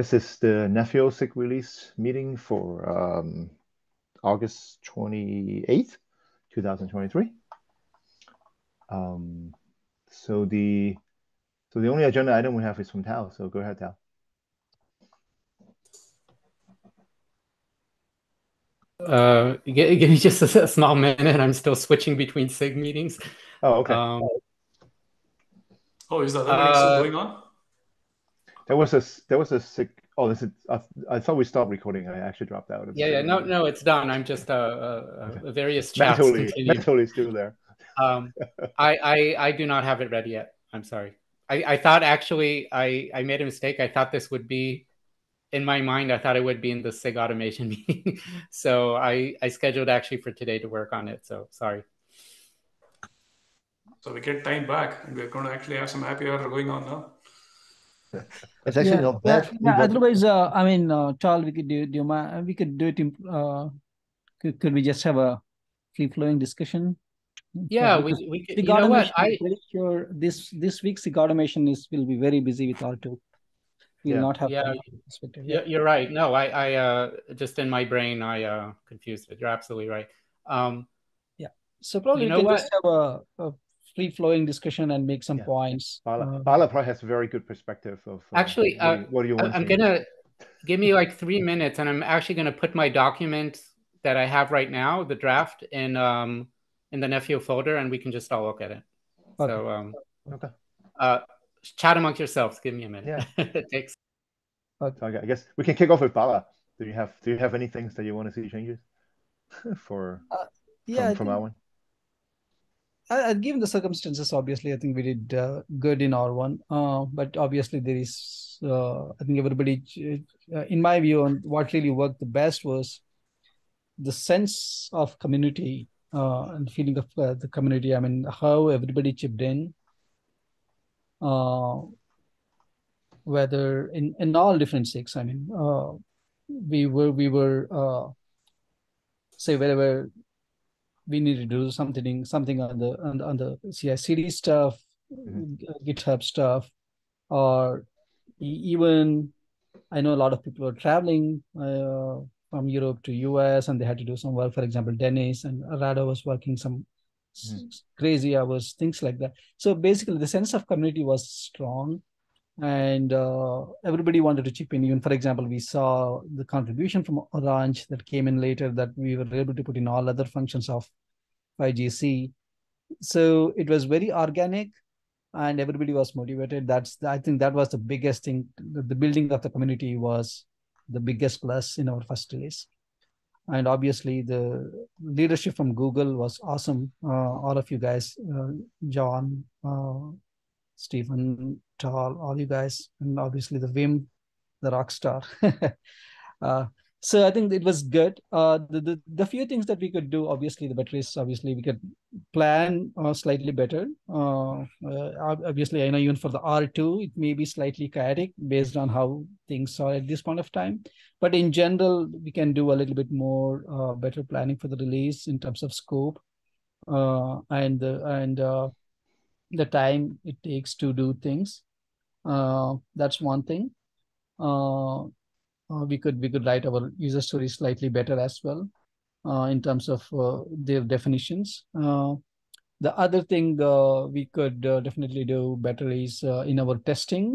This is the Nephew SIG Release Meeting for August 28th, 2023. Um, so the only agenda item we have is from Tao. So go ahead, Tao. Give me just a small minute. I'm still switching between SIG meetings. Oh, okay. Um, Oh, is the other meeting still uh, going on? There was a SIG. Oh, this is. I thought we stopped recording. I actually dropped out of the SIG meeting. no, it's done. I'm just Okay. various chats Mentally, continue. mentally still there. Um, I do not have it ready yet. I'm sorry. I thought actually I made a mistake. I thought this would be in my mind. I thought it would be in the SIG automation meeting. So I scheduled actually for today to work on it. So sorry. So we get time back, and we're going to actually have some happy hour going on now. It's actually not bad. Otherwise, Charles, we could do you mind? We could do it. Could we just have a free-flowing discussion? Yeah, Because we could. SIG You know what? automation, I'm pretty sure this week's SIG automation will be very busy with R2. We'll Yeah. not have Yeah. perspective. You're right. No, I just in my brain I confused it. You're absolutely right. Yeah. So probably You we know can what? just have a free-flowing discussion and make some Yeah. points. Bala probably has a very good perspective of Actually, what do you want I'm to gonna give me like 3 minutes, and I'm actually gonna put my document that I have right now, the draft, in the Nephew folder, and we can just all look at it. Okay. So Okay. chat amongst yourselves. Give me a minute. Yeah. It takes. So I guess we can kick off with Bala. Do you have any things that you want to see changes for Yeah, from our one? given the circumstances, obviously, I think we did good in R1. But obviously, there is, I think everybody, in my view, on what really worked the best was the sense of community and feeling of the community. I mean, how everybody chipped in, uh, whether in all different SIGs. I mean, we were say wherever we need to do something on the CI/CD stuff, GitHub stuff, or even I know a lot of people are traveling from Europe to US and they had to do some work. For example, Dennis and Rado was working some crazy hours, things like that. So basically, the sense of community was strong, and everybody wanted to chip in. Even for example, we saw the contribution from Orange that came in later that we were able to put in all other functions of 5GC. So it was very organic and everybody was motivated. I think that was the biggest thing. The building of the community was the biggest plus in our first release. And obviously the leadership from Google was awesome. All of you guys, John, Stephen, Tal, all you guys, and obviously the Wim, the rock star. uh, so I think it was good. The few things that we could do, obviously the batteries, obviously we could plan slightly better. Obviously, I know even for the R2, it may be slightly chaotic based on how things are at this point of time. But in general, we can do a little bit more better planning for the release in terms of scope and the time it takes to do things. That's one thing. We could write our user stories slightly better as well in terms of their definitions. The other thing we could definitely do better is in our testing.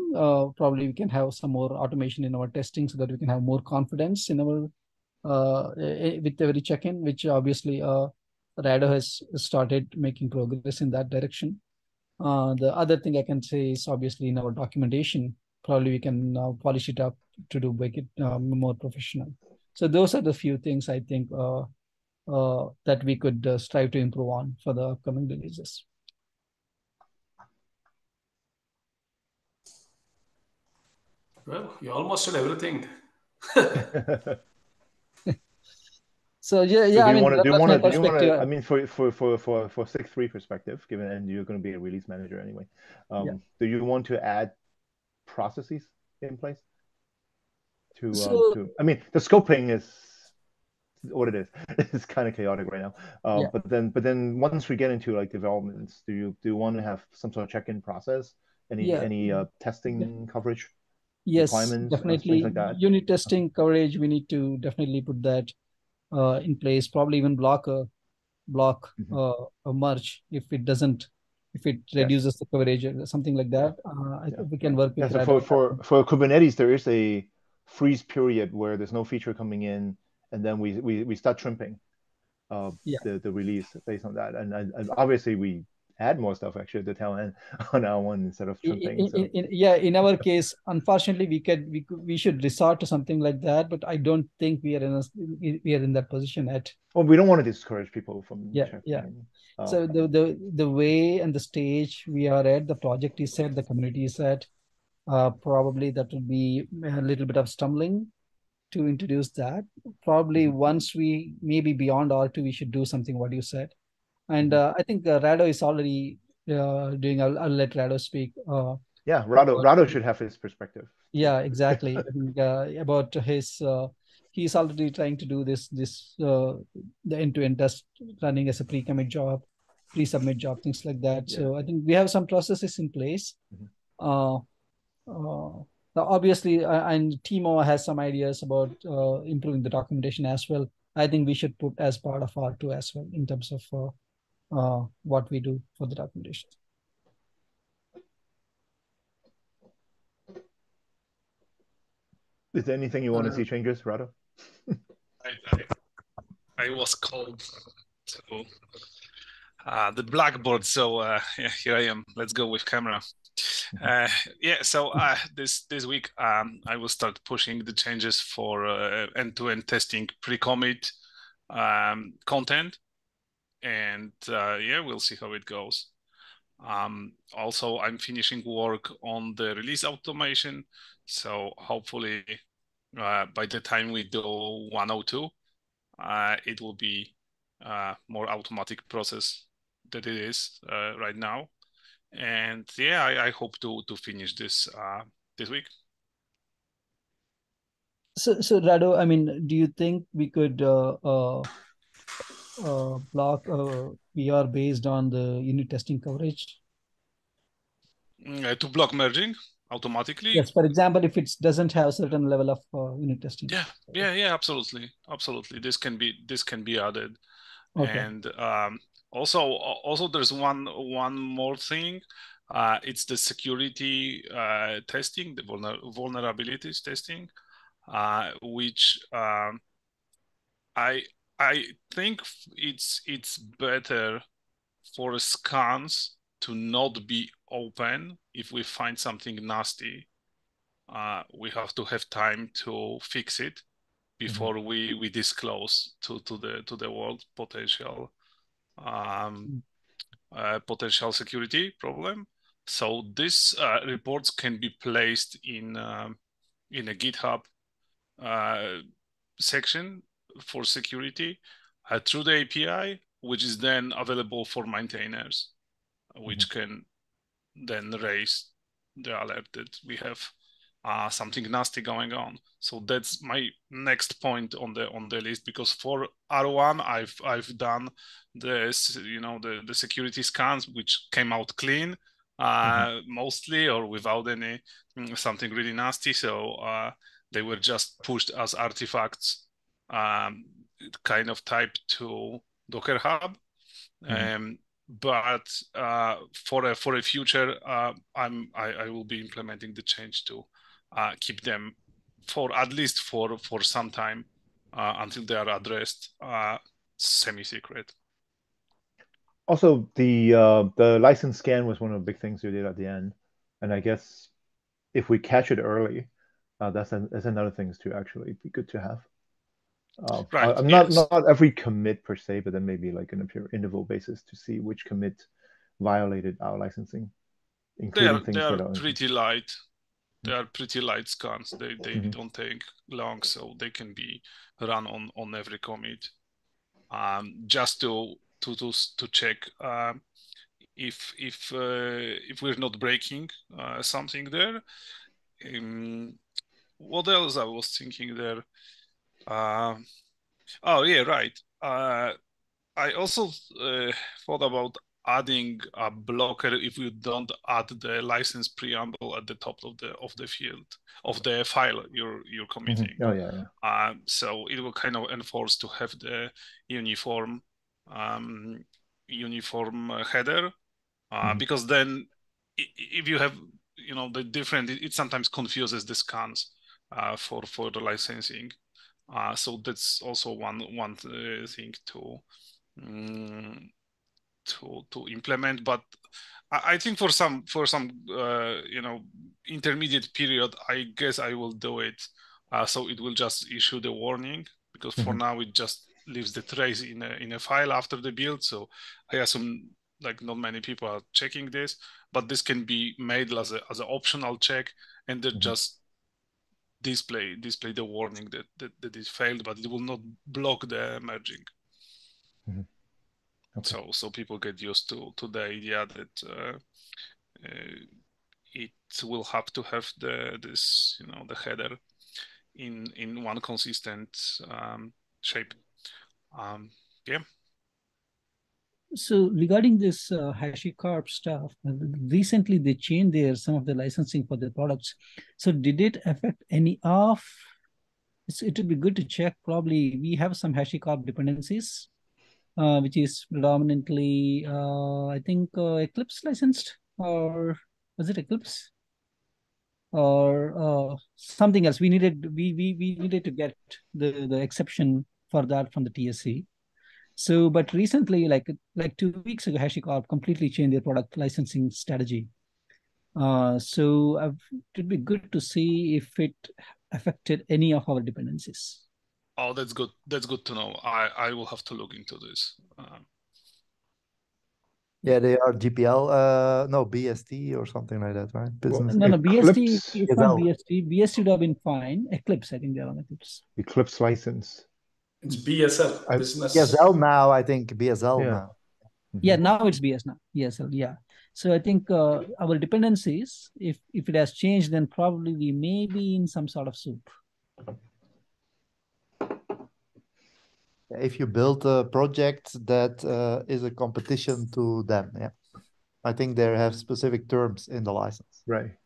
Probably we can have some more automation in our testing so that we can have more confidence in our with every check-in, which obviously Rado has started making progress in that direction. The other thing I can say is obviously in our documentation, probably we can polish it up to make it more professional. So those are the few things I think that we could strive to improve on for the upcoming releases. Well, you almost said everything. So yeah, So I mean, do you that's want my to, perspective. I mean, for 6.3 perspective, given and you're going to be a release manager anyway, Yeah. do you want to add processes in place So I mean, the scoping is what it is. It's kind of chaotic right now. yeah, But then once we get into like developments, do you want to have some sort of check-in process? yeah, Any testing coverage? Yes, requirements, things definitely. like that. Unit testing coverage, we need to definitely put that in place. Probably even block a merge if it Yes. reduces the coverage or something like that. I Yeah. think we can work Yeah. with So Rado. for Kubernetes, there is a freeze period where there's no feature coming in, and then we start trimming Yeah. the release based on that. And obviously we add more stuff actually at the tail end on our one instead of trimming. So Yeah, in our case, unfortunately, we should resort to something like that, but I don't think we are in that position yet. well, we don't want to discourage people from Yeah, yeah. checking. So the way and the stage we are at, the project is set, the community is set. Probably that will be a little bit of stumbling to introduce that. Probably once we maybe beyond R2, we should do something what you said. And I think Rado is already doing. I'll let Rado speak. Yeah, About, Rado should have his perspective too. yeah, exactly. I think, about his. He's already trying to do the end-to-end test running as a pre-commit job, pre-submit job, things like that. Yeah. So I think we have some processes in place. Mhm. Uh, now obviously, and Timo has some ideas about improving the documentation as well. I think we should put as part of R2 as well in terms of what we do for the documentation. Is there anything you want to see changes, Rado? I was called to the blackboard, so yeah, here I am. Let's go with camera. Yeah, so this week I will start pushing the changes for end-to-end testing pre-commit content, and yeah, we'll see how it goes. Also, I'm finishing work on the release automation, so hopefully by the time we do 102, it will be more automatic process than it is right now. And yeah, I hope to finish this this week. So Rado, I mean, do you think we could block PR based on the unit testing coverage? To block merging automatically? Yes, for example, if it doesn't have certain level of unit testing. Yeah, absolutely. This can be added. Okay. And also there's one more thing. It's the security testing, the vulnerabilities testing, which I think it's better for scans to not be open if we find something nasty. We have to have time to fix it before we disclose to the world potential potential security problem. So these reports can be placed in a GitHub section for security through the API, which is then available for maintainers, which can then raise the alert that we have something nasty going on. So that's my next point on the list, because for R1 I've done this, the security scans, which came out clean, mostly, or without any something really nasty. So they were just pushed as artifacts, kind of typed to Docker Hub. But for a future, I will be implementing the change to keep them for at least for some time until they are addressed semi-secret. Also, the license scan was one of the big things we did at the end, and I guess if we catch it early, that's another thing to actually be good to have. Right. I'm yes. not every commit per se, but then maybe like on a pure interval basis to see which commit violated our licensing, including things they are that are pretty light. They are pretty light scans. They don't take long, so they can be run on every commit. Just to check if we're not breaking something there. What else I was thinking there? Oh yeah, right. I also thought about adding a blocker if you don't add the license preamble at the top of the field of the file you're committing. Oh yeah. So it will kind of enforce to have the uniform header, because then if you have the different, it sometimes confuses the scans for the licensing. So that's also one thing to implement. But I think for some intermediate period, I guess I will do it. So it will just issue the warning, because for now it just leaves the trace in a file after the build. So I assume like not many people are checking this, but this can be made as an optional check, and then just display the warning that it failed, but it will not block the merging. Okay. So people get used to the idea that it will have to have the header in one consistent shape. Yeah. So regarding this HashiCorp stuff, recently they changed some of the licensing for the products. So did it affect any of? It would be good to check. Probably we have some HashiCorp dependencies, which is predominantly I think Eclipse licensed, or was it Eclipse? Or something else. We needed to get the exception for that from the TSC. So, but recently, like 2 weeks ago, HashiCorp completely changed their product licensing strategy. So it would be good to see if it affected any of our dependencies. Oh, that's good. That's good to know. I will have to look into this. Yeah, they are GPL, no, BST or something like that, right? Business. No, BST, Eclipse. it's not BST. BST would have been fine. Eclipse, I think they're on Eclipse. Eclipse license. It's BSL, business. BSL now, I think BSL now. Yeah, now it's BSL, yeah. So I think our dependencies, if it has changed, then probably we may be in some sort of soup. If you build a project that is a competition to them, yeah. I think they have specific terms in the license. Right.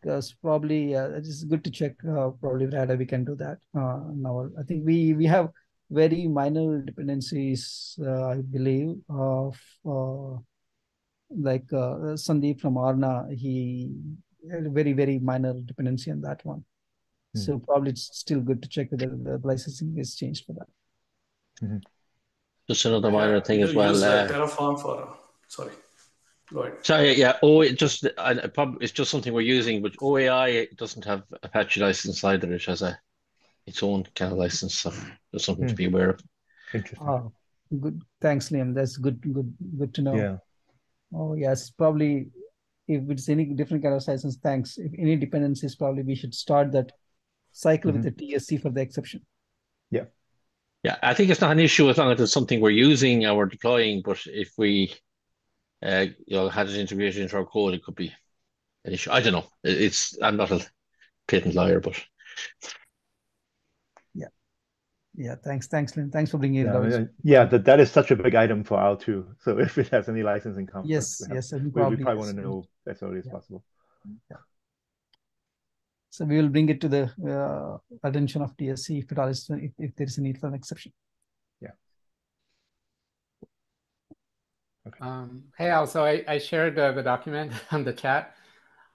Because probably it's good to check. Probably rather we can do that. Now I think we have very minor dependencies. I believe of like Sandeep from Arna. He had a very minor dependency on that one. So probably it's still good to check whether the licensing is changed for that. Just another minor thing as well. Use Terraform for sorry. Go ahead. Sorry, yeah. It's just something we're using, but OAI doesn't have Apache license either. It has its own kind of license, so there's something to be aware of. Interesting. Oh, good. Thanks, Liam. That's good to know. Yeah. Oh, yes. Probably if it's any different kind of license, thanks. If any dependencies, probably we should start that cycle with the TSC for the exception. Yeah. Yeah, I think it's not an issue as long as it's something we're using or we're deploying, but if we had it integrated into our code, it could be an issue. I don't know. I'm not a patent lawyer, but yeah. Thanks, Liam. Thanks for bringing it up. Yeah, that is such a big item for our too. So if it has any licensing conflicts, we probably want to know as early as possible. Yeah. So we will bring it to the attention of TSC if there is a need for an exception. Yeah. Okay. Hey, also, I shared the document on the chat.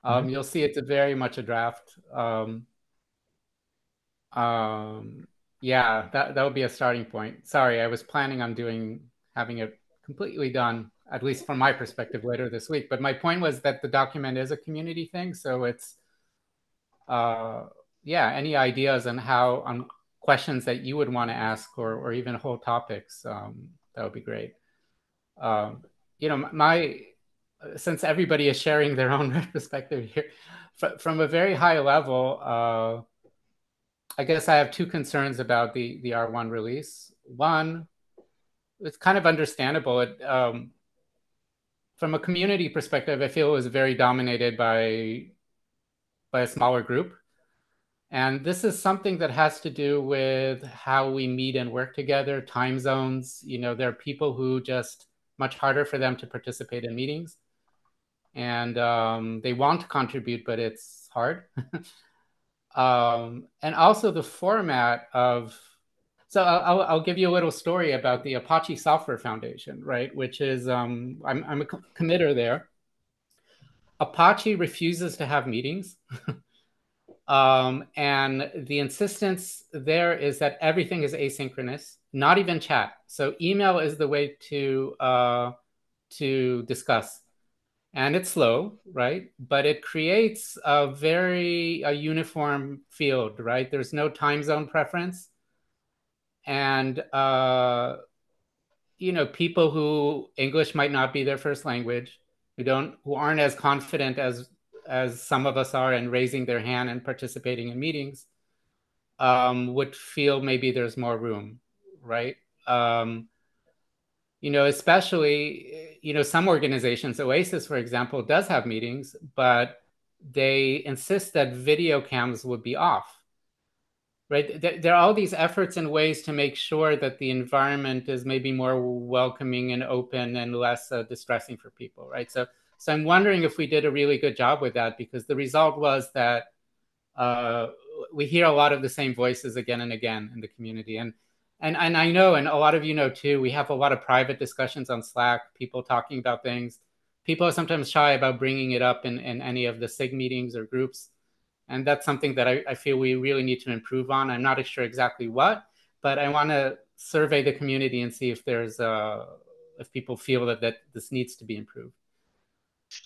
You'll see it's very much a draft. Yeah, that would be a starting point. Sorry, I was planning on having it completely done, at least from my perspective, later this week. But my point was that the document is a community thing, so it's any ideas on questions that you would want to ask, or even whole topics, that would be great. Since everybody is sharing their own perspective here, from a very high level, I guess I have two concerns about the R1 release. One, it's kind of understandable. From a community perspective, I feel it was very dominated by a smaller group. And this is something that has to do with how we meet and work together, time zones. There are people who just much harder for them to participate in meetings. And they want to contribute, but it's hard. And also the format of, so I'll give you a little story about the Apache Software Foundation, right? Which is, I'm a committer there. Apache refuses to have meetings. And the insistence there is that everything is asynchronous, not even chat. So email is the way to discuss. And it's slow, right? But it creates a very uniform field, right? There's no time zone preference. And, people who English might not be their first language, who aren't as confident as some of us are in raising their hand and participating in meetings, would feel maybe there's more room, right? Especially, some organizations, Oasis, for example, does have meetings, but they insist that video cams would be off, right? There are all these efforts and ways to make sure that the environment is maybe more welcoming and open and less distressing for people, right? So I'm wondering if we did a really good job with that, because the result was that we hear a lot of the same voices again and again in the community. And I know, and a lot of you know too, we have a lot of private discussions on Slack, people talking about things. People are sometimes shy about bringing it up in any of the SIG meetings or groups. And that's something that I feel we really need to improve on. I'm not sure exactly what, but I want to survey the community and see if if people feel that this needs to be improved.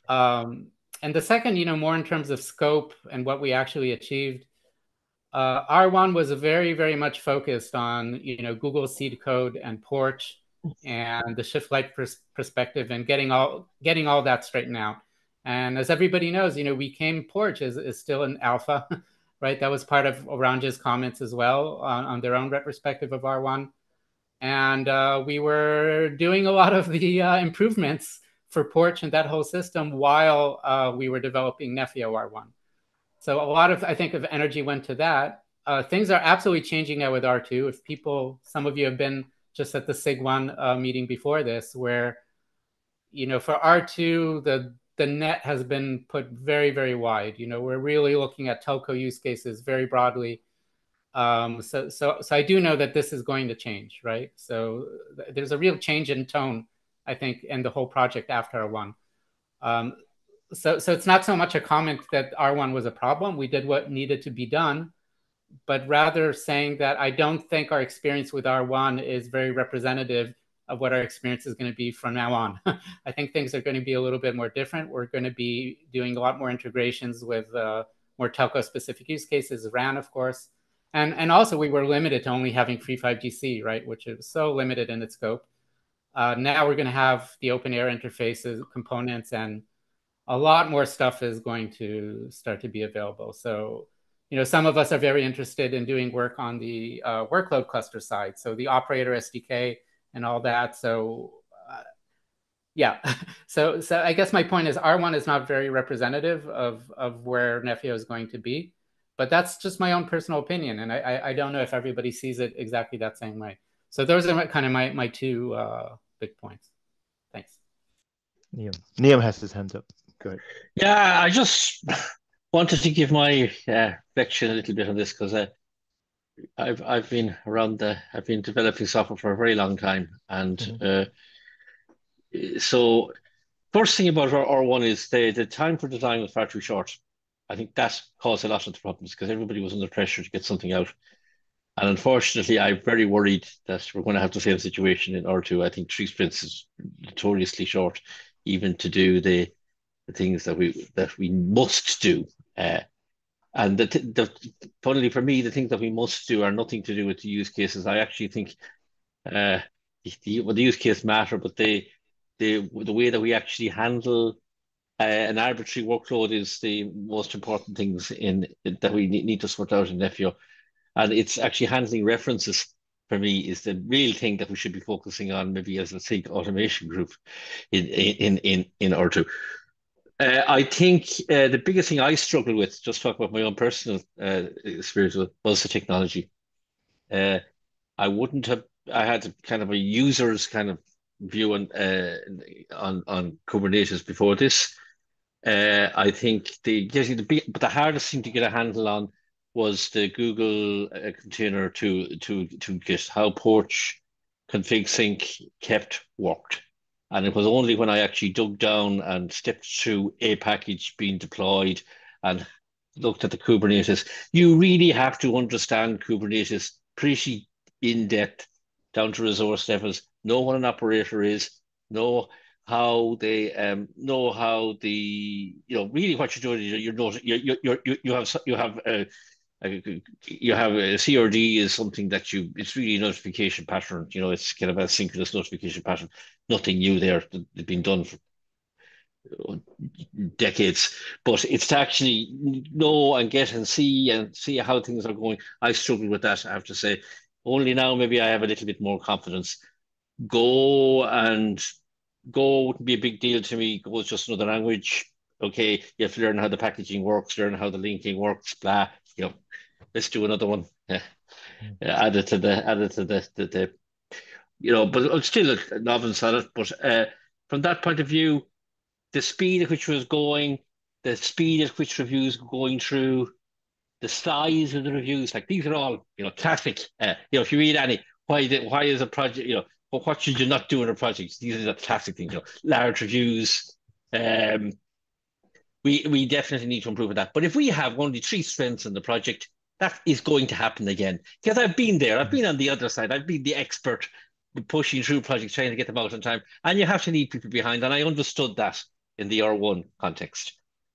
And the second, more in terms of scope and what we actually achieved, R1 was very, very much focused on, Google Seed Code and Porch and the shift left perspective and getting all that straightened out. And as everybody knows, Porch is still an alpha, right? That was part of Orange's comments as well on their own retrospective of R1. And we were doing a lot of the improvements for Porch and that whole system while we were developing Nephio R1. So a lot of, I think, of energy went to that. Things are absolutely changing now with R2. If some of you have been just at the SIG1 meeting before this, where, for R2, the net has been put very, very wide. We're really looking at telco use cases very broadly. So I do know that this is going to change, right? So there's a real change in tone, I think, in the whole project after R1. So it's not so much a comment that R1 was a problem. We did what needed to be done, but rather saying that I don't think our experience with R1 is very representative of what our experience is going to be from now on. I think things are going to be a little bit more different. We're going to be doing a lot more integrations with more telco-specific use cases, RAN, of course. And also, we were limited to only having free 5GC, right, which is so limited in its scope. Now we're going to have the open air interfaces, components, and a lot more stuff is going to start to be available. So, some of us are very interested in doing work on the workload cluster side. So the operator SDK and all that. So yeah, so I guess my point is R1 is not very representative of where Nephio is going to be, but that's just my own personal opinion. And I don't know if everybody sees it exactly that same way. So those are kind of my two big points. Thanks. Niam has his hand up. Go ahead. Yeah, I just wanted to give my reflection a little bit on this, because I've been I've been developing software for a very long time, and so first thing about R1 is the time for design was far too short. I think that caused a lot of the problems because everybody was under pressure to get something out. And unfortunately, I'm very worried that we're going to have the same situation in R2. I think 3 sprints is notoriously short, even to do the things that we must do. And funnily for me, the things that we must do are nothing to do with the use cases. I actually think the use case matter, but the way that we actually handle an arbitrary workload is the most important things that we need to sort out in Nephio. And it's actually handling references for me is the real thing that we should be focusing on, maybe as a SIG automation group in R2. I think the biggest thing I struggled with, just talk about my own personal experience with, was the technology. Uh, I wouldn't have. I had kind of a user's kind of view on Kubernetes before this. I think but the hardest thing to get a handle on was the Google container to get how Porch config sync kept worked. And it was only when I actually dug down and stepped through a package being deployed and looked at the Kubernetes. You really have to understand Kubernetes pretty in depth, down to resource levels, know what an operator is, know how the really what you're doing is you have a CRD is something that it's really a notification pattern. It's kind of a synchronous notification pattern. Nothing new there. It's been done for decades, but it's to actually know and get and see how things are going. I struggled with that, I have to say. Only now maybe I have a little bit more confidence. Go and Go wouldn't be a big deal to me. Go is just another language. Okay, you have to learn how the packaging works, learn how the linking works, blah. Let's do another one. Yeah. Add it to but it's still a novice at it. But from that point of view, the speed at which it was going, the speed at which reviews were going through, the size of the reviews, like these are all, classic. If you read any, why is a project, what should you not do in a project? These are the classic things, large reviews. Um, we definitely need to improve on that. But if we have only three strengths in the project, that is going to happen again. Because I've been there, I've been on the other side, I've been the expert pushing through projects, trying to get them out on time. And you have to leave people behind. And I understood that in the R1 context.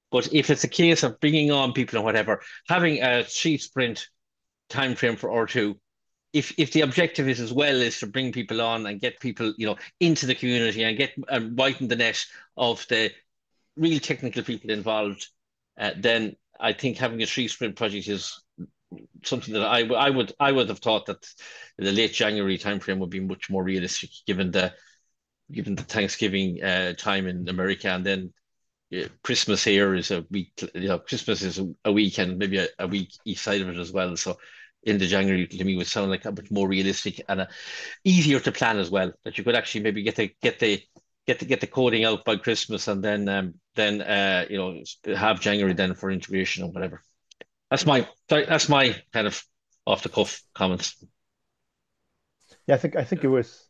But if it's a case of bringing on people and whatever, having a 3 sprint time frame for R2, if the objective is as well is to bring people on and get people, into the community and get widen the net of the real technical people involved, then I think having a 3 sprint project is something that I would have thought that the late January timeframe would be much more realistic given the Thanksgiving time in America, and then Christmas here is a week. Christmas is a week and maybe a week each side of it as well. So into January to me would sound like a bit more realistic and easier to plan as well. That you could actually maybe get the coding out by Christmas and then have January then for integration or whatever. That's my kind of off the cuff comments. Yeah, I think it was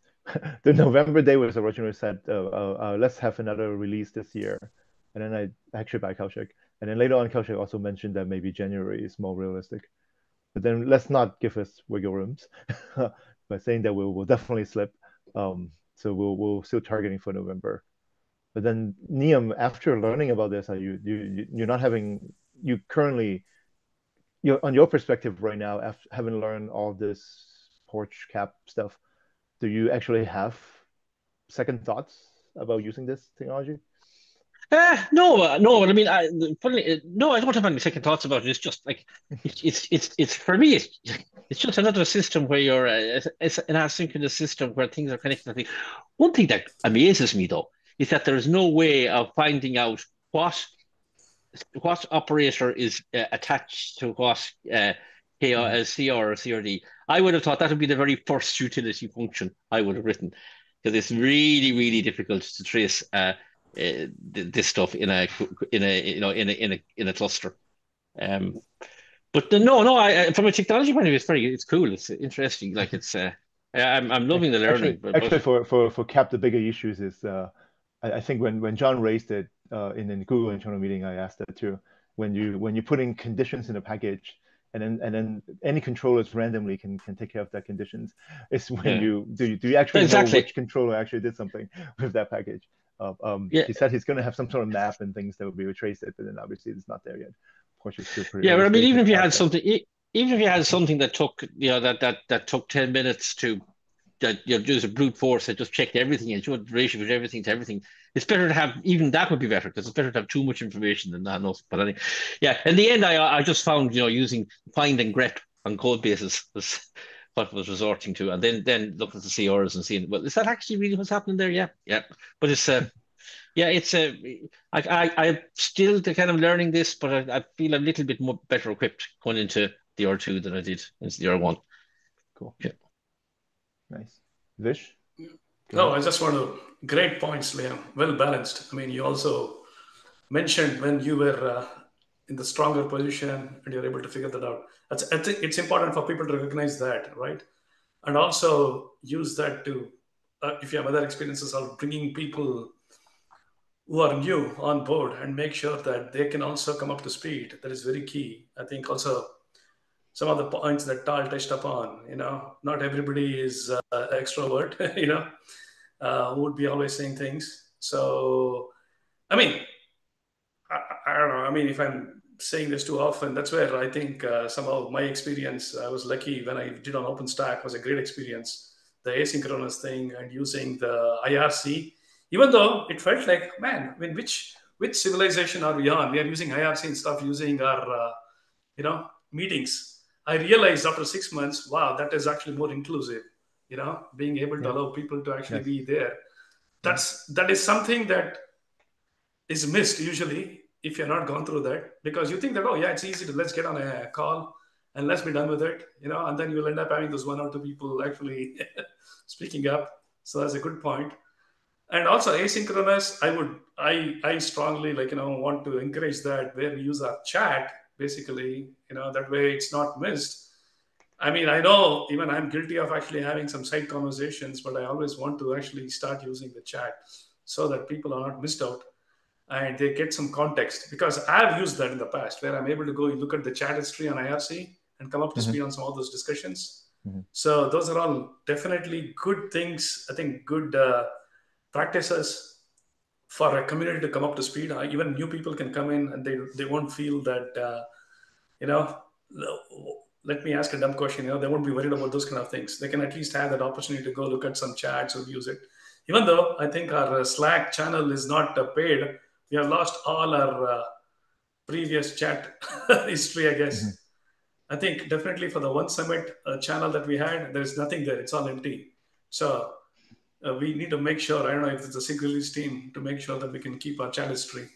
the November day was originally said, let's have another release this year. And then I actually by Kaushik. And then later on, Kaushik also mentioned that maybe January is more realistic. But then let's not give us wiggle rooms by saying that we'll definitely slip. So we'll still targeting for November. But then Niam, after learning about this, you're not having you currently on your perspective right now, after having learned all this porch cap stuff, do you actually have second thoughts about using this technology? No. I mean, no, I don't have any second thoughts about it. It's just like it's for me. It's just another system where it's an asynchronous system where things are connected. One thing that amazes me though is that there is no way of finding out what operator is attached to what CR or CRD. I would have thought that would be the very first utility function I would have written because it's really, really difficult to trace this stuff in a cluster. But no, from a technology point of view, it's cool. It's interesting. Like I'm loving the learning. Actually, for Cap, the bigger issues is I think when John raised it in the Google internal meeting, I asked that too. When you put in conditions in a package, and then any controllers randomly can take care of that conditions. It's when do you actually know which controller actually did something with that package. He said he's going to have some sort of map and things that will be retraced it, but then obviously it's not there yet. Of course, it's still pretty. Yeah, but I mean, even if you had something that took that took 10 minutes to do a brute force that just checked everything and showed the ratio of everything to everything. It's better to have even that would be better because it's better to have too much information than not enough. But anyway, yeah. In the end, I just found using find and grep on code bases was what I was resorting to, and then looking at the CRs and seeing, well, is that actually really what's happening there? Yeah. But it's Yeah, it's I'm still kind of learning this, but I feel a little bit more better equipped going into the R2 than I did into the R1. Cool. Yeah. Nice. Vish? No, I just want to, great points, Liam. Well balanced. I mean, you also mentioned when you were in the stronger position and you're able to figure that out. I think it's important for people to recognize that, right? And also use that to, if you have other experiences of bringing people who are new on board and make sure that they can also come up to speed. That is very key. I think also some of the points that Tal touched upon, not everybody is extrovert, who would be always saying things. So, I mean, I don't know. I mean, if I'm saying this too often, that's where I think somehow my experience, I was lucky when I did on OpenStack, was a great experience. The asynchronous thing and using the IRC, even though it felt like, man, I mean, which civilization are we on? We are using IRC and stuff, using our meetings. I realized after 6 months, wow, that is actually more inclusive. Being able to Yeah. allow people to actually Yes. be there. That is something that is missed usually if you're not gone through that, because you think that, oh yeah, it's easy to, let's get on a call and let's be done with it, and then you'll end up having those one or two people actually speaking up. So that's a good point. And also asynchronous, I strongly want to encourage that, where we use our chat basically, that way it's not missed. I mean, I know even I'm guilty of actually having some side conversations, but I always want to actually start using the chat so that people are not missed out and they get some context, because I've used that in the past where I'm able to go look at the chat history on IRC and come up to speed on some of those discussions. So those are all definitely good things. I think good practices for a community to come up to speed. Even new people can come in and they won't feel that you know let me ask a dumb question. They won't be worried about those kind of things. They can at least have that opportunity to go look at some chats or use it. Even though I think our Slack channel is not paid, we have lost all our previous chat history, I guess. I think definitely for the one summit channel that we had, there's nothing there. It's all empty. So we need to make sure, I don't know if it's a SIG release team, to make sure that we can keep our chat history,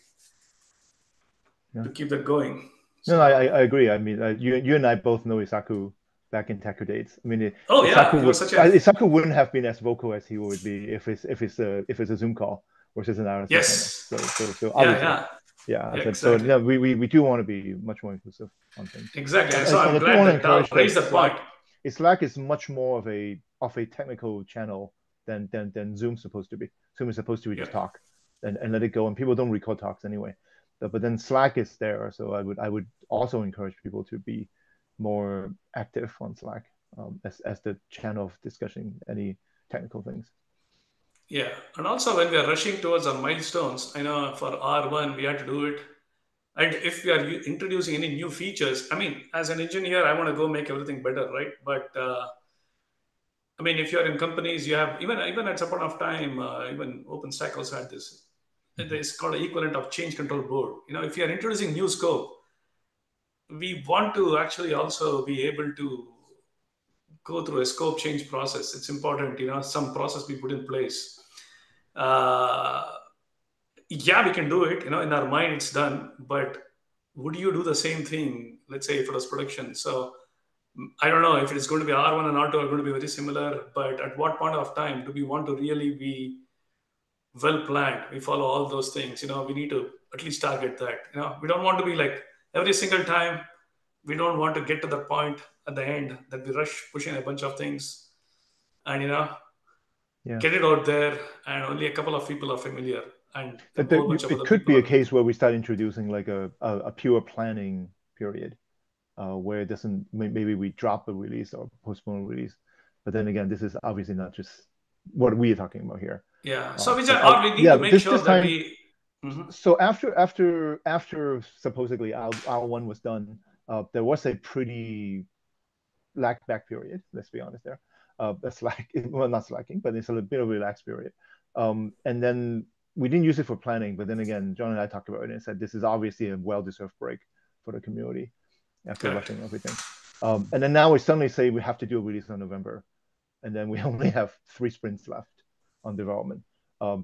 Yeah. to keep that going. No, So, I agree. I mean, you and I both know Isaku back in Techo days. I mean, oh yeah, he was such a, Isaku wouldn't have been as vocal as he would be if it's a Zoom call versus an IRC channel. yes, So yeah, obviously, yeah, So exactly, no, we do want to be much more inclusive on things, exactly. And and so and I'm I do glad want to that Tal encourage that raised that point. Slack is much more of a technical channel than Zoom's supposed to be. Zoom is supposed to be just talk and let it go, and people don't record talks anyway. But then Slack is there, so I would also encourage people to be more active on Slack as the channel of discussing any technical things. Yeah, and also when we are rushing towards our milestones, I know for R1 we had to do it. And if we are introducing any new features, I mean, as an engineer, I want to go make everything better, right? But I mean, if you're in companies, you have even at some point of time, even OpenStack also had this. It's called an equivalent of change control board. If you are introducing new scope, we want to actually also be able to go through a scope change process. It's important, some process we put in place. Uh, yeah, we can do it. In our mind, it's done. But would you do the same thing? Let's say if it was production. So I don't know if it is going to be R1 and R2 are going to be very similar. But at what point of time do we want to really be well planned? We follow all those things. We need to at least target that. We don't want to be like every single time. We don't want to get to the point at the end that we rush pushing a bunch of things and get it out there, and only a couple of people are familiar, and a whole bunch of It other could people be a are. case where we start introducing like a pure planning period, where it doesn't, maybe we drop a release or postpone a release. But then again, this is obviously not just what we are talking about here. Yeah. So we So just, or we need to but make this sure this that time, we. Mhm. so after supposedly R1 was done, there was a pretty lag back period. Let's be honest there. That's like, well, not slacking, but it's a little bit of a relaxed period. And then we didn't use it for planning, but then again, John and I talked about it and said this is obviously a well-deserved break for the community after Correct. rushing everything. And then now we suddenly say we have to do a release in November, and then we only have 3 sprints left on development.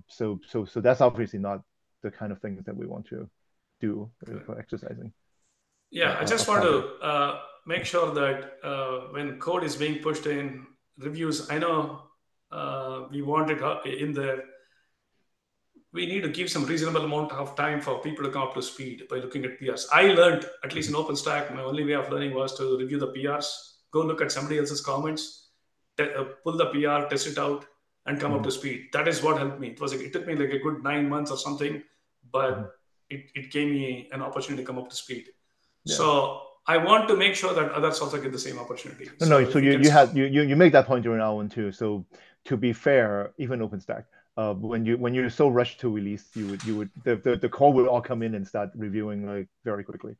So that's obviously not the kind of things that we want to do for exercising. Yeah, I just want to make sure that when code is being pushed in reviews, I know we want it in there. We need to give some reasonable amount of time for people to come up to speed by looking at PRs. I learned, at least in OpenStack, my only way of learning was to review the PRs, go look at somebody else's comments, pull the PR, test it out, and come up to speed. That is what helped me. It took me like a good 9 months or something, but it gave me an opportunity to come up to speed. Yeah. So I want to make sure that others also get the same opportunity. No, so you make that point during our one too. So to be fair, even OpenStack, when you're so rushed to release, the call will all come in and start reviewing like very quickly.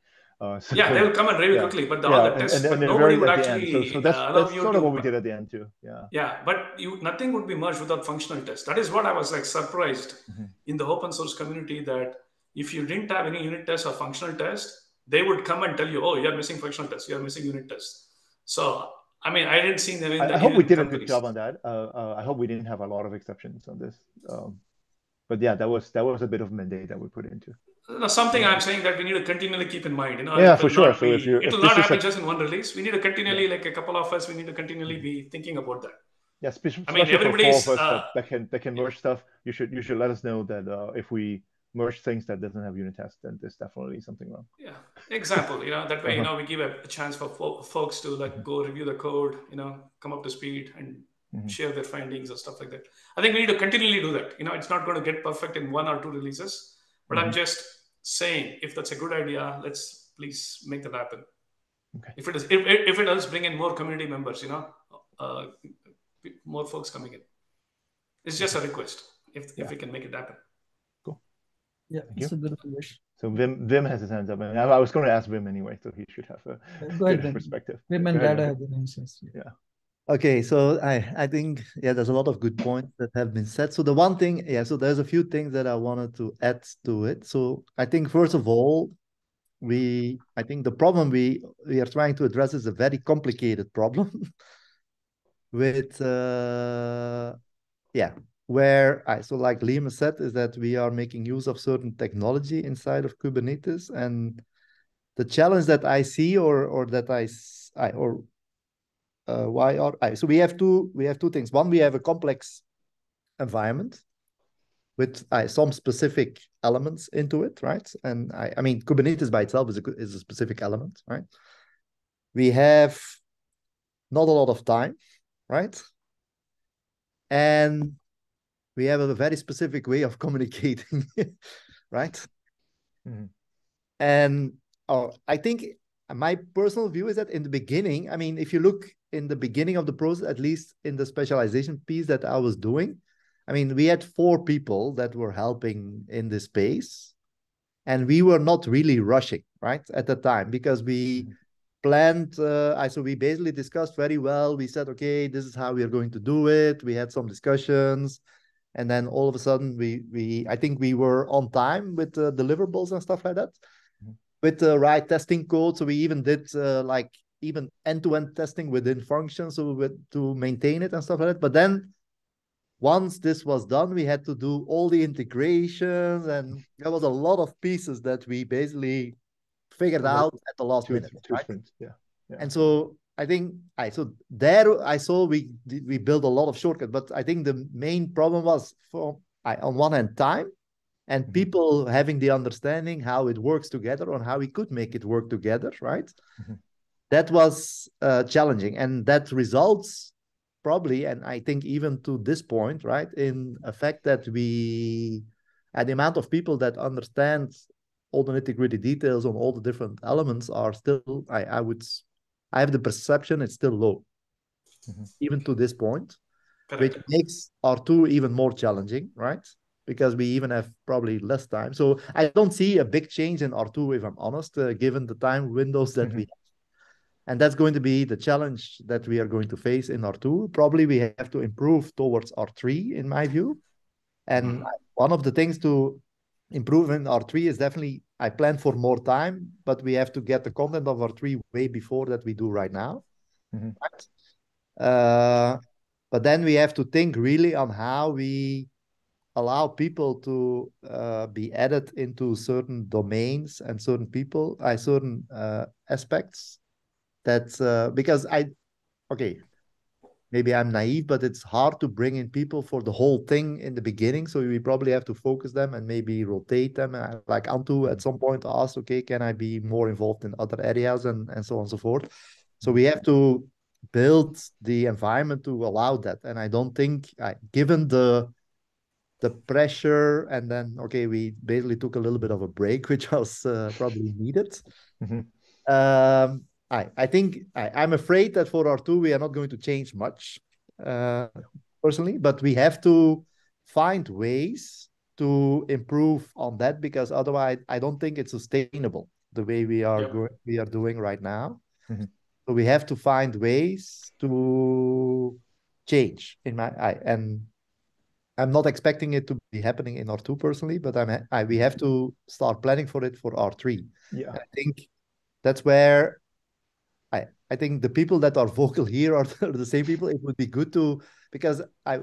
Yeah, they will come and review quickly, but all the tests, but nobody would actually so that's allow you sort to. of what we did at the end too. Yeah. Yeah, but nothing would be merged without functional tests. That is what I was like surprised in the open source community, that if you didn't have any unit tests or functional tests, they would come and tell you, "Oh, you're missing functional tests. You're missing unit tests." So I mean, I didn't see them in the. I hope we did a good job on that. I hope we didn't have a lot of exceptions on this. But yeah, that was a bit of mandate that we put into. No, something I'm saying that we need to continually keep in mind. Yeah, for sure. So it will not happen just in one release. We need to continually, like a couple of us, we need to continually be thinking about that. Yeah, especially for four of us that can merge stuff. You should let us know that if we merge things that doesn't have unit tests, then there's definitely something wrong. Yeah, example. That way, we give a chance for folks to like go review the code, come up to speed and share their findings or stuff like that. I think we need to continually do that. It's not going to get perfect in 1 or 2 releases, but I'm just saying, if that's a good idea, let's please make that happen. Okay. If it does bring in more community members, more folks coming in. It's just a request. If we can make it happen. Cool. Yeah, it's a good wish. So Vim has his hands up, and I was going to ask Vim anyway, so he should have a good perspective. Vim and Dada have the answers. Yeah. Okay, so I think there's a lot of good points that have been said. So the one thing, so there's a few things that I wanted to add to it. So I think first of all, I think the problem we are trying to address is a very complicated problem with where so like Liam said, is that we are making use of certain technology inside of Kubernetes, and the challenge that I see so we have two things. One, we have a complex environment with some specific elements into it, right? And I mean, Kubernetes by itself is a specific element, right? We have not a lot of time, right? And we have a very specific way of communicating, right? And I think my personal view is that in the beginning, I mean, if you look in the beginning of the process, at least in the specialization piece that I was doing, I mean, we had 4 people that were helping in this space, and we were not really rushing, right, at the time, because we planned, so we basically discussed very well. We said, okay, this is how we are going to do it. We had some discussions, and then all of a sudden, I think we were on time with the deliverables and stuff like that, with the right testing code. So we even did even end-to-end testing within functions, so to maintain it and stuff like that. But then once this was done, we had to do all the integrations, and there was a lot of pieces that we basically figured out at the last minute. Two sprints, yeah. And so I think there I saw we built a lot of shortcuts, but I think the main problem was on one hand time, and people having the understanding how it works together, on how we could make it work together, right? That was challenging, and that results probably, and I think even to this point, right, in a fact that the amount of people that understand all the nitty-gritty details on all the different elements are still, I have the perception it's still low, even to this point. Correct. Which makes R2 even more challenging, right? Because we even have probably less time. So I don't see a big change in R2, if I'm honest, given the time windows that we have. And that's going to be the challenge that we are going to face in R2. Probably we have to improve towards R3, in my view. And one of the things to improve in R3 is definitely, I plan for more time, but we have to get the content of R3 way before that we do right now. Right? But then we have to think really on how we allow people to be added into certain domains and certain people, certain aspects. That's because okay, maybe I'm naive, but it's hard to bring in people for the whole thing in the beginning. So we probably have to focus them and maybe rotate them. Like Antu at some point asked, okay, can I be more involved in other areas and so on and so forth. So we have to build the environment to allow that. And I don't think, given the pressure, and then, okay, we basically took a little bit of a break, which was probably needed. I think I'm afraid that for R2 we are not going to change much, personally, but we have to find ways to improve on that, because otherwise I don't think it's sustainable the way we are doing right now. So we have to find ways to change and I'm not expecting it to be happening in R2 personally, but we have to start planning for it for R3. Yeah, I think that's where I think the people that are vocal here are the same people. It would be good to, because I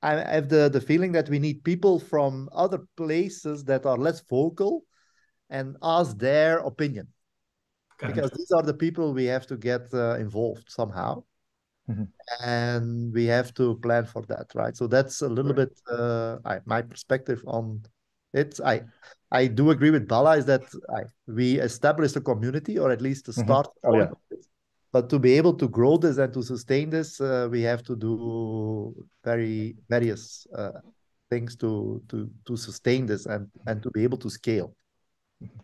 have the feeling that we need people from other places that are less vocal and ask their opinion. Because these are the people we have to get involved somehow. And we have to plan for that, right? So that's a little bit my perspective on it. I do agree with Bala, is that we established a community, or at least a start point. But to be able to grow this and to sustain this, we have to do various things to sustain this and to be able to scale.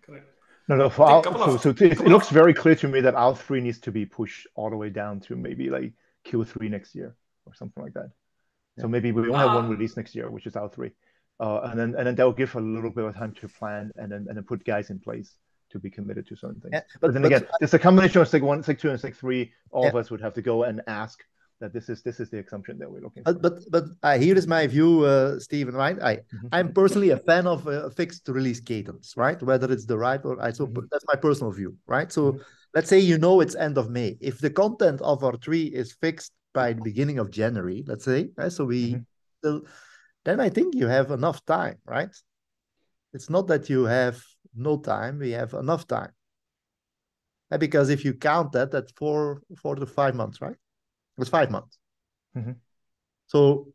Correct. No, it looks very clear to me that R3 needs to be pushed all the way down to maybe like Q3 next year or something like that. So maybe we only have one release next year, which is R3, and then that will give a little bit of time to plan and then put guys in place to be committed to certain things. Yeah, but then again, there's a combination of SIG 1, SIG 2, and SIG 3. All of us would have to go and ask that this is the assumption that we're looking for. But here is my view, Stephen, right? I'm personally a fan of a fixed release cadence, right? Whether it's the right or so that's my personal view, right? So let's say it's end of May. If the content of R3 is fixed by the beginning of January, let's say, right? So then I think you have enough time, right? It's not that you have no time, we have enough time. Because if you count that's 4 to 5 months, right? It's 5 months. So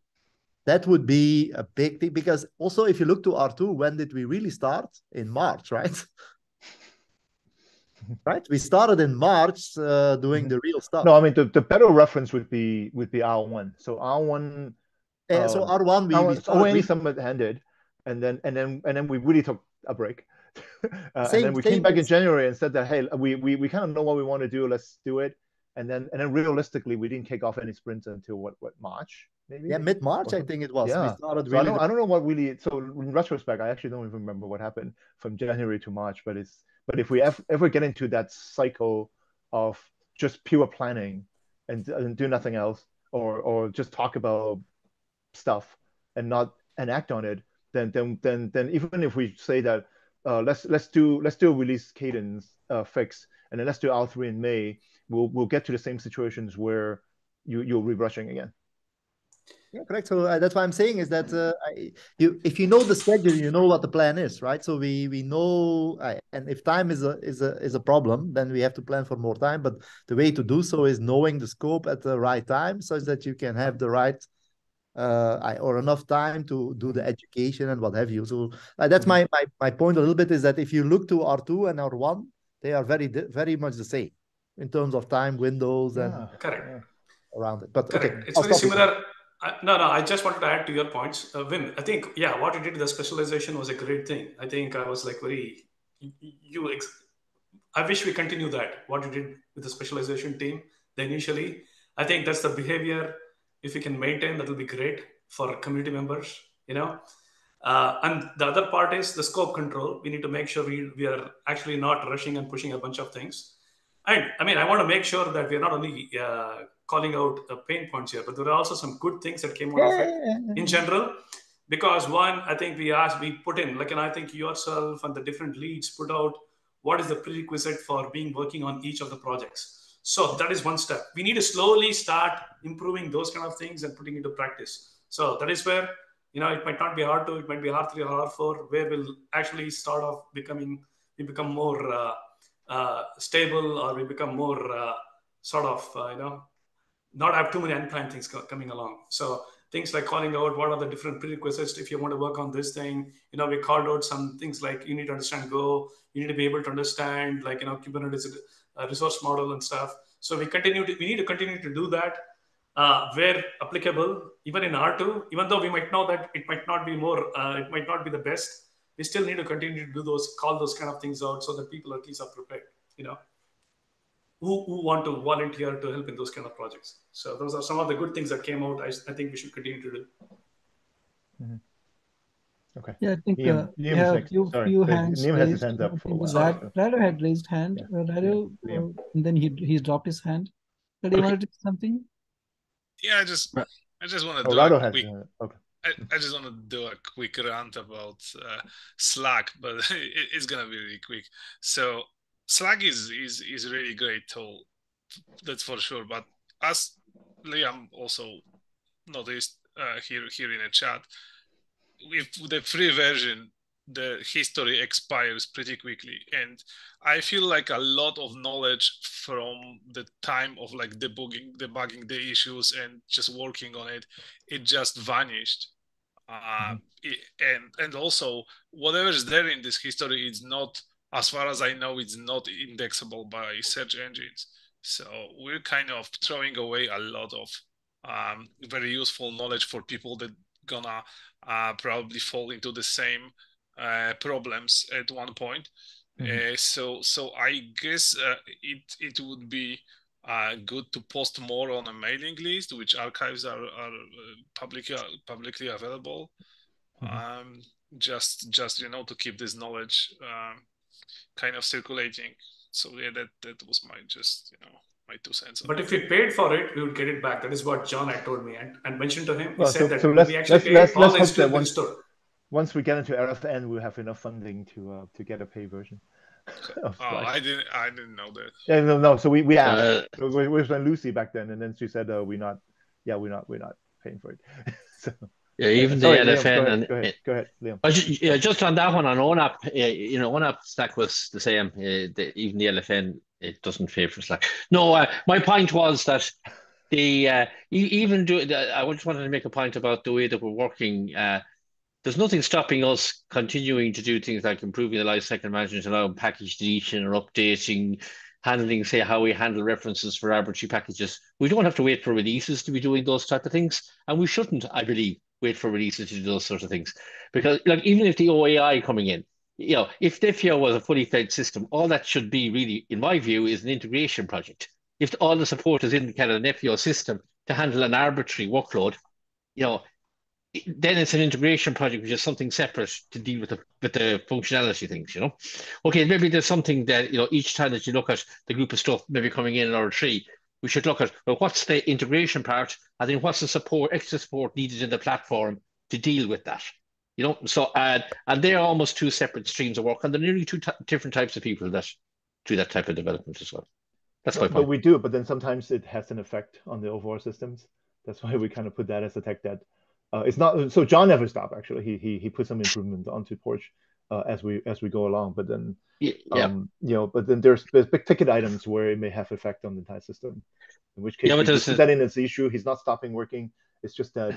that would be a big thing, because also if you look to R2, when did we really start? In March, right? Right? We started in March doing the real stuff. No, I mean the better reference would be R1. So R1. So R1 we started only summit-handed, and then we really took a break. And then we came back in January and said that, hey, we kind of know what we want to do. Let's do it. And then realistically, we didn't kick off any sprints until what March, maybe? Yeah, mid-March, I think it was. Yeah. We started so I don't know what really. So in retrospect, I actually don't even remember what happened from January to March. But if we ever get into that cycle of just pure planning and do nothing else, or just talk about stuff and act on it, then even if we say that let's do a release cadence fix, and then let's do R3 in May, we'll get to the same situations where you'll be rushing again. Yeah, correct. So that's what I'm saying is that if you know the schedule, you know what the plan is, right? So we know, and if time is a problem, then we have to plan for more time. But the way to do so is knowing the scope at the right time, such that you can have the right or enough time to do the education and what have you. So that's my point a little bit, is that if you look to R2 and R1, they are very much the same in terms of time windows and around it. But okay, it's very similar. No, I just wanted to add to your points, Wim. I think what you did with the specialization was a great thing. I think I was like I wish we continue that. What you did with the specialization team, initially, I think that's the behavior. If we can maintain, that will be great for community members, And the other part is the scope control. We need to make sure we are actually not rushing and pushing a bunch of things. And I mean, I want to make sure that we're not only calling out pain points here, but there are also some good things that came out of it in general. Because one, I think we put in, and I think yourself and the different leads put out what is the prerequisite for working on each of the projects. So that is one step. We need to slowly start improving those kind of things and putting into practice. So that is where It might not be R2, it might be R3 or R4, where we'll actually start off we become more stable, or we become more sort of, not have too many unplanned things coming along. So things like calling out what are the different prerequisites if you want to work on this thing. We called out some things like you need to understand Go, you need to be able to understand like Kubernetes resource model and stuff. So we need to continue to do that where applicable, even in R2, even though we might know that it might not be it might not be the best. We still need to continue to call those kind of things out so that people at least are prepared. Who want to volunteer to help in those kind of projects. So those are some of the good things that came out. I think we should continue to do. Okay. Yeah, I think we Liam's have next. Sorry, few hands Liam has his raised. hand I up for a think while. Sorry. Rado had raised hand. Yeah. Rado, Liam. and then he dropped his hand. Rado, you wanted to say something? Yeah, I just want to Oh, do a Rado has quick. his hand up. Okay. I just want to do a quick rant about Slack, but it's gonna be really quick. So Slack is really great tool, that's for sure. But as Liam also noticed here in the chat, with the free version, the history expires pretty quickly, and I feel like a lot of knowledge from the time of like debugging the issues and just working on it just vanished. And also whatever is there in this history is not, as far as I know, it's not indexable by search engines. So we're kind of throwing away a lot of very useful knowledge for people that gonna probably fall into the same problems at one point. So I guess it would be good to post more on a mailing list, which archives are publicly available. Just to keep this knowledge kind of circulating. So yeah, that was my my 2 cents. But if we paid for it, we would get it back. That is what John had told me and mentioned to him. He Well, said that so when we actually pay, all let's the hope history that will be restored. once we get into RFN, we'll have enough funding to get a paid version of Slack. I didn't know that. Yeah, no. So we asked. We was on Lucy back then, and then she said, we're not paying for it." So Yeah, even sorry, the Liam, LFN go ahead, Liam. Just on that one on ONAP, ONAP Slack was the same. Even the LFN, it doesn't pay for Slack. No, my point was that even I just wanted to make a point about the way that we're working. There's nothing stopping us continuing to do things like improving the lifecycle management, allowing package deletion or updating, handling, say, how we handle references for arbitrary packages. We don't have to wait for releases to be doing those type of things, and we shouldn't, I believe, wait for releases to do those sorts of things. Because, like, even if the OAI coming in, if Defio was a fully fledged system, all that should be really, in my view, is an integration project. If all the support is in kind of an FEO system to handle an arbitrary workload, then it's an integration project, which is something separate to deal with the functionality things, Okay, maybe there's something that, each time that you look at the group of stuff maybe coming in or tree, we should look at, well, what's the integration part, and then what's the extra support needed in the platform to deal with that, So, and they're almost two separate streams of work, and they're nearly two different types of people that do that type of development as well. That's my point. But we do it, but then sometimes it has an effect on the overall systems. That's why we kind of put that as a tech debt. It's not so. John never stopped. Actually, he put some improvement onto Porch as we go along. But then, but then there's big ticket items where it may have effect on the entire system. In which case, we just put that in as the issue. He's not stopping working. It's just that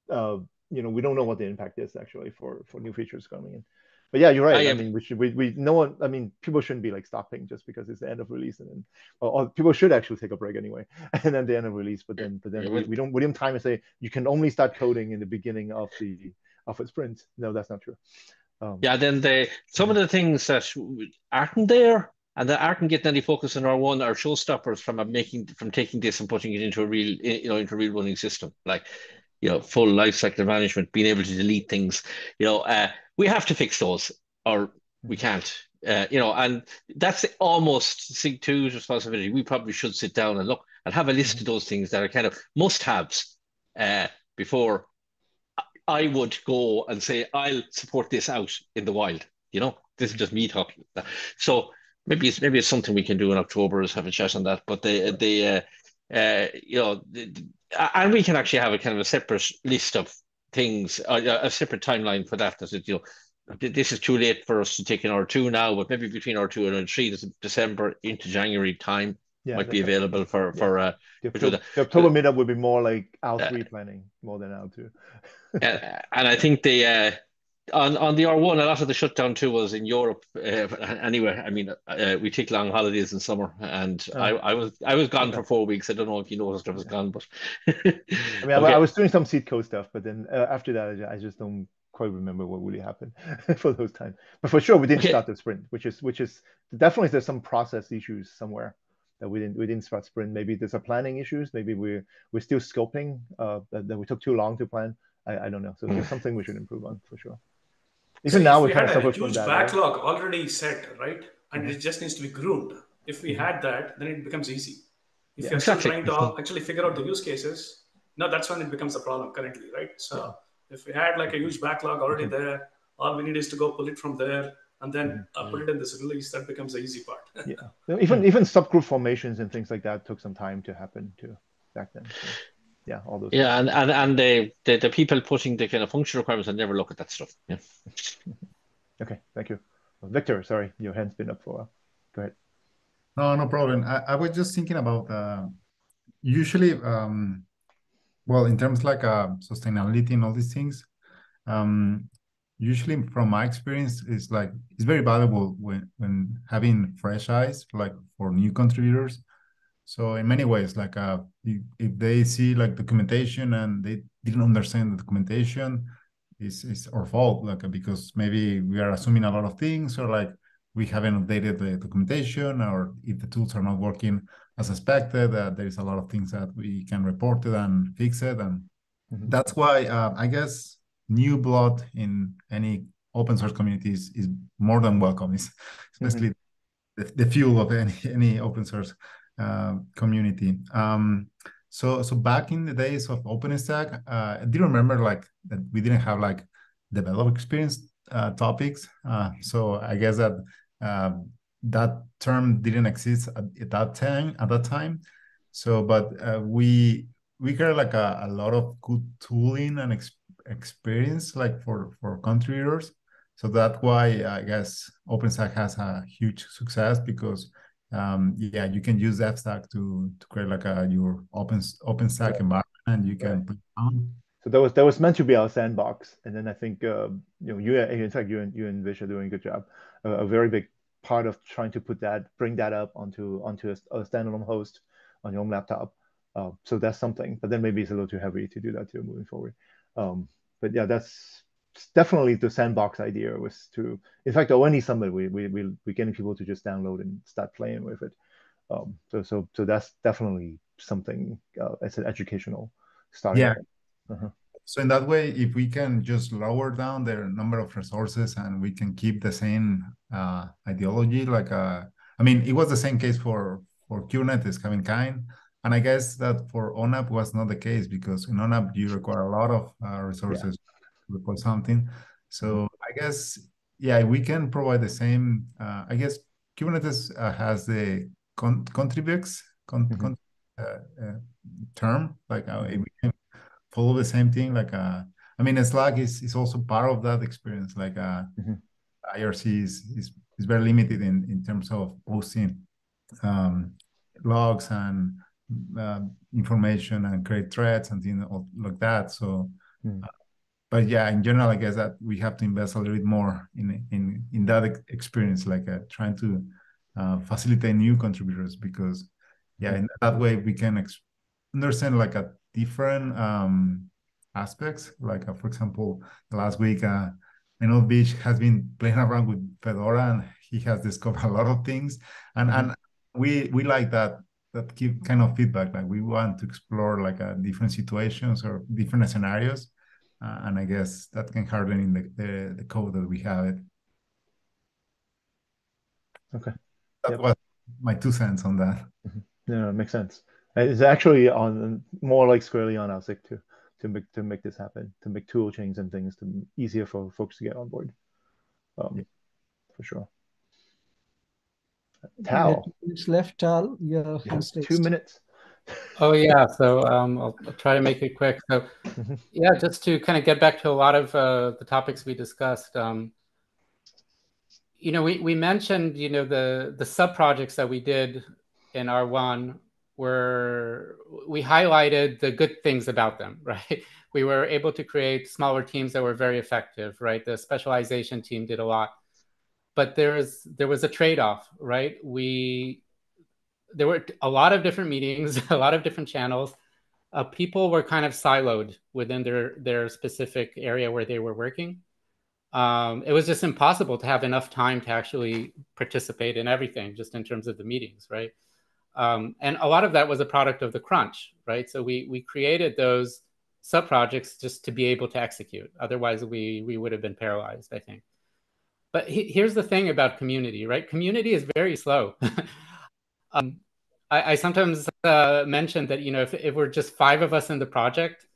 we don't know what the impact is actually for new features coming in. But yeah, you're right. I mean, people shouldn't be like stopping just because it's the end of release, and then or people should actually take a break anyway, and then the end of release. But then we don't have time to say you can only start coding in the beginning of a sprint. No, that's not true. Then some of the things that aren't there and that aren't getting any focus on R1 are showstoppers from taking this and putting it into a real into a real running system, like full life cycle management, being able to delete things. We have to fix those, or we can't. And that's almost SIG2's responsibility. We probably should sit down and look and have a list of those things that are kind of must-haves before I would go and say, I'll support this out in the wild. This is just me talking. So maybe it's something we can do in October, is have a chat on that. But and we can actually have a kind of a separate list of things, a separate timeline for that. That it, this is too late for us to take an R2 now, but maybe between R2 and R3, this December into January time might be available for the October meetup would be more like R3 planning more than R2. And I think on the R1, a lot of the shutdown too was in Europe. Anyway, I mean, we take long holidays in summer, and I was gone for 4 weeks. I don't know if you noticed I was gone, but I mean, I was doing some seed code stuff, but then after that, I just don't quite remember what really happened for those times. But for sure, we didn't start the sprint, which is definitely there's some process issues somewhere that we didn't start sprint. Maybe there's a planning issues. Maybe we're still scoping that we took too long to plan. I don't know. So there's something we should improve on for sure. Even now, we kind of had a huge backlog already set, right? And it just needs to be groomed. If we had that, then it becomes easy. If you're still trying to actually figure out the use cases, no, that's when it becomes a problem currently, right? So if we had like a huge backlog already there, all we need is to go pull it from there and then put it in this release. That becomes the easy part. Even subgroup formations and things like that took some time to happen too back then. So. Yeah, all those. Yeah, and the people putting the kind of function requirements, I never look at that stuff. Yeah. Okay, thank you, Victor. Sorry, your hand's been up for a while. Go ahead. No problem. I was just thinking about usually, well, in terms like sustainability and all these things. Usually, from my experience, it's very valuable when having fresh eyes, like for new contributors. So in many ways, like if they see like documentation and they didn't understand the documentation, it's our fault, like because maybe we are assuming a lot of things, or like we haven't updated the documentation, or if the tools are not working as expected, there is a lot of things that we can report it and fix it, and that's why I guess new blood in any open source communities is more than welcome, especially the fuel of any open source community. So back in the days of OpenStack, I do remember like that we didn't have like developer experience topics. So I guess that that term didn't exist at that time. So, but we got like a lot of good tooling and experience like for contributors. So that's why I guess OpenStack has a huge success, because you can use FStack to create like your OpenStack environment, and you can put down. So that was meant to be our sandbox, and then I think you in fact you and Vish are doing a good job. A very big part of trying to bring that up onto a standalone host on your own laptop. So that's something, but then maybe it's a little too heavy to do that too moving forward. But yeah, that's definitely the sandbox idea, was to, in fact, the ONE Summit, we're getting people to just download and start playing with it. So that's definitely something as an educational starting point. So in that way, if we can just lower down the number of resources and we can keep the same ideology, like I mean, it was the same case for Kubernetes having kind. And I guess that for ONAP was not the case, because in ONAP you require a lot of resources to report something. So I guess, we can provide the same. I guess Kubernetes has the contribux term, like we can follow the same thing. Like I mean, Slack is also part of that experience. Like IRC is very limited in terms of posting logs and information and create threads and things like that. So, but yeah, in general, I guess that we have to invest a little bit more in that experience, like trying to facilitate new contributors, because in that way we can understand like a different aspects. Like for example, last week, I know Beach has been playing around with Fedora, and he has discovered a lot of things, and we like that give kind of feedback. Like we want to explore like different situations or different scenarios, and I guess that can harden in the code that we have it. Okay, that was my 2 cents on that. Yeah, it makes sense. It's actually on more like squarely on our SIG to make this happen, to make tool chains and things easier for folks to get on board. For sure. Tal. It's left, Tal. Yeah, 2 minutes. Oh yeah, so I'll try to make it quick. So yeah, just to kind of get back to a lot of the topics we discussed. We mentioned the sub projects that we did in R1 were we highlighted the good things about them, right? We were able to create smaller teams that were very effective, right? The specialization team did a lot, but there was a trade-off, right? There were a lot of different meetings, a lot of different channels. People were kind of siloed within their specific area where they were working. It was just impossible to have enough time to actually participate in everything, just in terms of the meetings, right? And a lot of that was a product of the crunch, right? So we created those sub projects just to be able to execute. Otherwise, we would have been paralyzed, I think. But here's the thing about community, right? Community is very slow. I sometimes mention that if we're just 5 of us in the project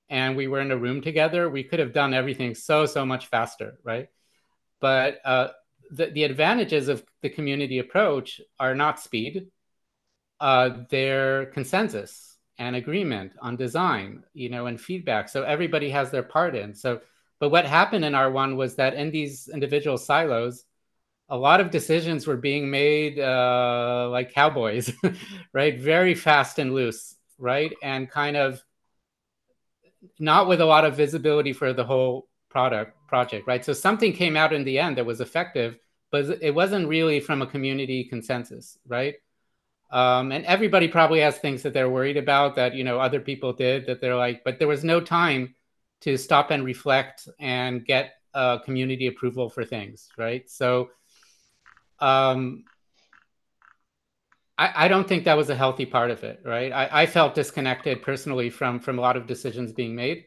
and we were in a room together, we could have done everything so much faster, right? But the advantages of the community approach are not speed, they're consensus and agreement on design, and feedback. So everybody has their part in. But what happened in R1 was that in these individual silos, a lot of decisions were being made like cowboys, right? Very fast and loose, right? And kind of not with a lot of visibility for the whole project, right? So something came out in the end that was effective, but it wasn't really from a community consensus, right? And everybody probably has things that they're worried about that other people did that they're like, but there was no time to stop and reflect and get community approval for things, right? So I don't think that was a healthy part of it, right? I felt disconnected personally from a lot of decisions being made.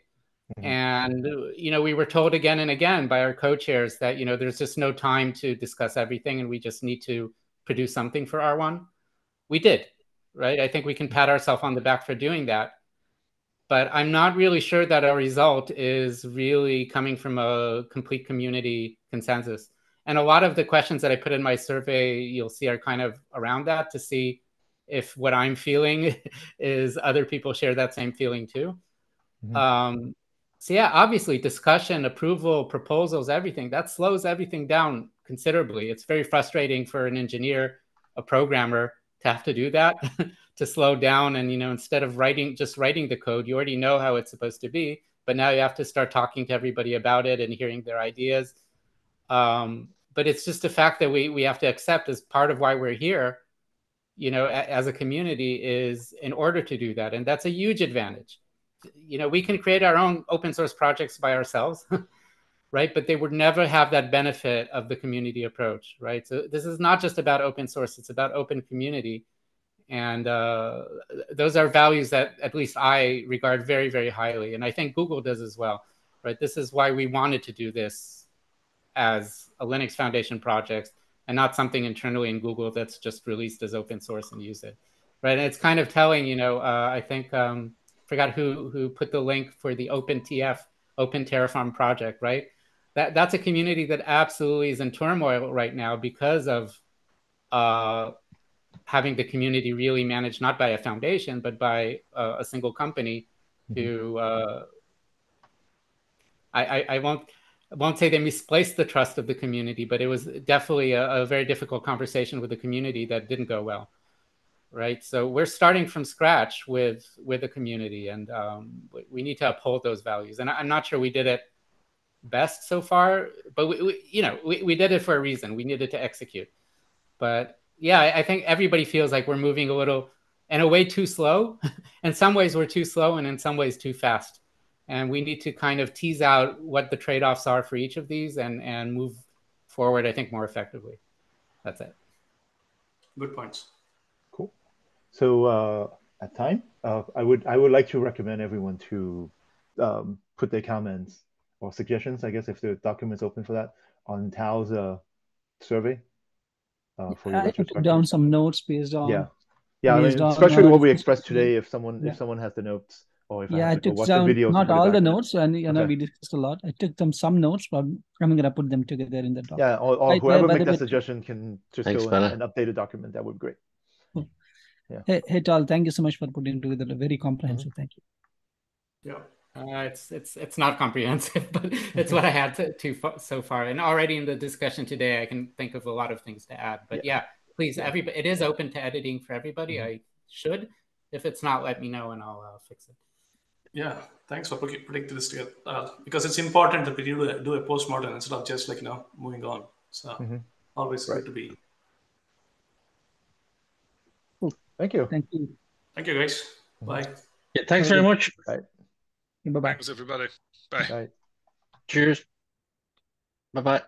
And, we were told again and again by our co-chairs that, there's just no time to discuss everything and we just need to produce something for R1. We did, right? I think we can pat ourselves on the back for doing that. But I'm not really sure that our result is really coming from a complete community consensus. And a lot of the questions that I put in my survey, you'll see are kind of around that to see if what I'm feeling is other people share that same feeling too. So yeah, obviously discussion, approval, proposals, everything, that slows everything down considerably. It's very frustrating for an engineer, a programmer to have to do that, to slow down. And, instead of just writing the code, you already know how it's supposed to be, but now you have to start talking to everybody about it and hearing their ideas. But it's just a fact that we have to accept as part of why we're here, as a community, is in order to do that. And that's a huge advantage. We can create our own open source projects by ourselves, right? But they would never have that benefit of the community approach, right? So this is not just about open source, it's about open community. And those are values that at least I regard very, very highly. And I think Google does as well, right? This is why we wanted to do this as a Linux Foundation project and not something internally in Google that's just released as open source and use it, right? And it's kind of telling, I think, forgot who put the link for the OpenTF, Open Terraform project, right? That's a community that absolutely is in turmoil right now because of having the community really managed not by a foundation, but by a single company who I won't say they misplaced the trust of the community, but it was definitely a very difficult conversation with the community that didn't go well. Right, so we're starting from scratch with the community, and we need to uphold those values. And I'm not sure we did it best so far, but we did it for a reason. We needed to execute. But yeah, I think everybody feels like we're moving a little, in a way, too slow. In some ways, we're too slow, and in some ways, too fast. And we need to kind of tease out what the trade-offs are for each of these and move forward, I think, more effectively. That's it. Good points. Cool. So at time, I would like to recommend everyone to put their comments or suggestions, I guess, if the document's open for that, on Tao's survey for your I took retrospective. down some notes based on I mean, especially what we expressed today. If someone has the notes, or if I have to go watch the videos, not all the notes, and we discussed a lot. I took some notes, but I'm gonna put them together in the document. Yeah, or whoever make that suggestion can just go and update a document. That would be great. Hey, Tal, thank you so much for putting together a very comprehensive. Thank you. Yeah. It's not comprehensive, but it's what I had so far. And already in the discussion today, I can think of a lot of things to add. But yeah, please, everybody, it is open to editing for everybody. I should. If it's not, let me know and I'll fix it. Yeah, thanks for putting this together, because it's important that we do a postmortem instead of just moving on. So always good to be. Cool. Thank you. Thank you. Thank you, guys. Bye. Yeah, thanks very much. Bye. Bye-bye. Thanks, everybody. Bye. Bye. Cheers. Bye-bye.